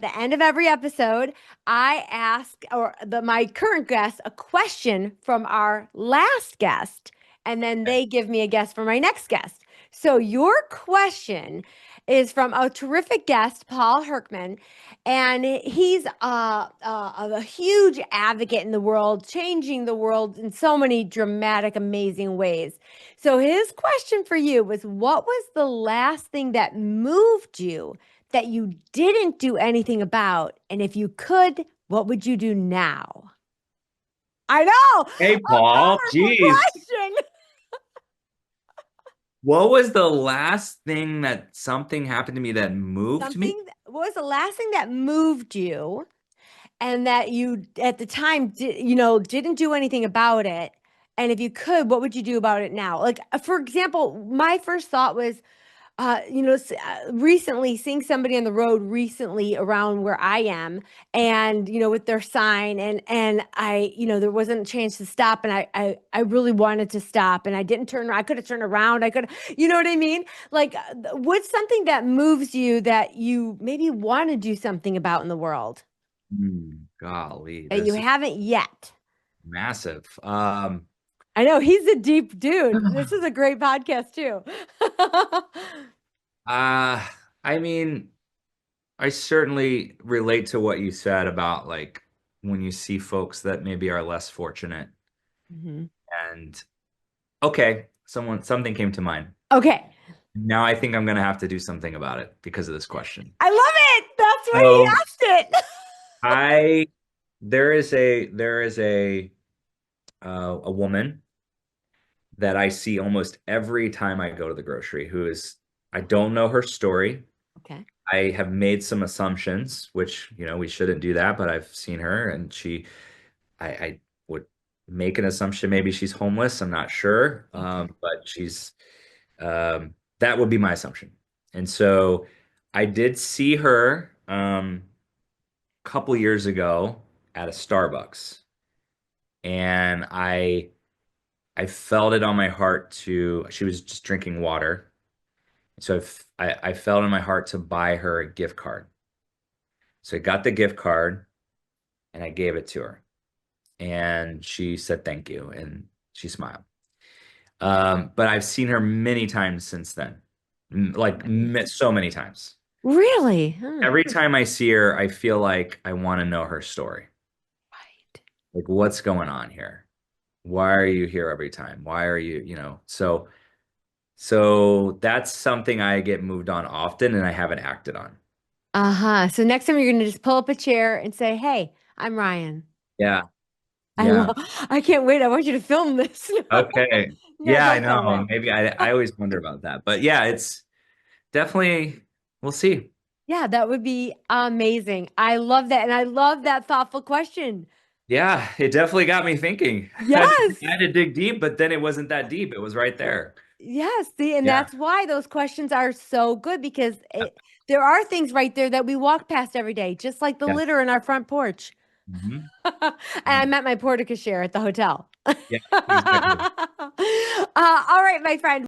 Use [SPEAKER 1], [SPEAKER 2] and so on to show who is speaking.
[SPEAKER 1] the end of every episode, I ask my current guest a question from our last guest, and then
[SPEAKER 2] Okay.
[SPEAKER 1] they give me a guess for my next guest. So your question is from a terrific guest, Paul Herkman, and he's a huge advocate in the world, changing the world in so many dramatic, amazing ways. So his question for you was, what was the last thing that moved you that you didn't do anything about? And if you could, what would you do now? I know,
[SPEAKER 2] Hey,
[SPEAKER 1] a
[SPEAKER 2] Paul.
[SPEAKER 1] powerful
[SPEAKER 2] Geez.
[SPEAKER 1] question.
[SPEAKER 2] What was the last thing that something happened to me that moved me?
[SPEAKER 1] What was the last thing that moved you and that you at the time didn't do anything about it? And if you could, what would you do about it now? Like, for example, my first thought was, recently seeing somebody on the road recently around where I am, and with their sign, and there wasn't a chance to stop, and I really wanted to stop, and I didn't turn. I could have turned around. I could, what I mean? Like, what's something that moves you that you maybe want to do something about in the world
[SPEAKER 2] Golly,
[SPEAKER 1] that you
[SPEAKER 2] this is
[SPEAKER 1] haven't yet?
[SPEAKER 2] massive.
[SPEAKER 1] I know he's a deep dude. This is a great podcast too.
[SPEAKER 2] uh, I mean, I certainly relate to what you said about like when you see folks that maybe are less fortunate.
[SPEAKER 1] Mhm.
[SPEAKER 2] And okay, something came to mind.
[SPEAKER 1] Okay.
[SPEAKER 2] Now I think I'm gonna have to do something about it because of this question.
[SPEAKER 1] I love it. That's why he
[SPEAKER 2] So
[SPEAKER 1] asked it.
[SPEAKER 2] I there is a woman that I see almost every time I go to the grocery who is I don't know her story.
[SPEAKER 1] Okay.
[SPEAKER 2] I have made some assumptions, which, we shouldn't do that, but I've seen her and I would make an assumption maybe she's homeless. I'm not sure.
[SPEAKER 1] Okay.
[SPEAKER 2] But that would be my assumption. And so I did see her a couple years ago at a Starbucks, and I felt it on my heart she was just drinking water. So I felt in my heart to buy her a gift card. So I got the gift card and I gave it to her. And she said thank you and she smiled. But I've seen her many times since then, like so many times.
[SPEAKER 1] Really? Huh.
[SPEAKER 2] Every time I see her, I feel like I want to know her story.
[SPEAKER 1] Right.
[SPEAKER 2] Like, what's going on here? Why are you here every time? Why are you, so that's something I get moved on often and I haven't acted on.
[SPEAKER 1] Uh-huh. So next time you're gonna just pull up a chair and say, "Hey, I'm Ryan."
[SPEAKER 2] Yeah.
[SPEAKER 1] I
[SPEAKER 2] Yeah.
[SPEAKER 1] love. I can't wait. I want you to film this.
[SPEAKER 2] Okay.
[SPEAKER 1] No,
[SPEAKER 2] Yeah, I
[SPEAKER 1] don't film
[SPEAKER 2] know.
[SPEAKER 1] it.
[SPEAKER 2] Maybe I always wonder about that. But yeah, it's definitely, we'll see.
[SPEAKER 1] Yeah, that would be amazing. I love that, and I love that thoughtful question.
[SPEAKER 2] Yeah, it definitely got me thinking.
[SPEAKER 1] Yes.
[SPEAKER 2] I had to dig deep, but then it wasn't that deep. It was right there.
[SPEAKER 1] Yes. See, and
[SPEAKER 2] Yeah.
[SPEAKER 1] that's why those questions are so good because there are things right there that we walk past every day, just like the
[SPEAKER 2] Yeah.
[SPEAKER 1] litter in our front porch.
[SPEAKER 2] Hmm.
[SPEAKER 1] And I met my portico share at the hotel.
[SPEAKER 2] Yeah, exactly.
[SPEAKER 1] All right, my friend.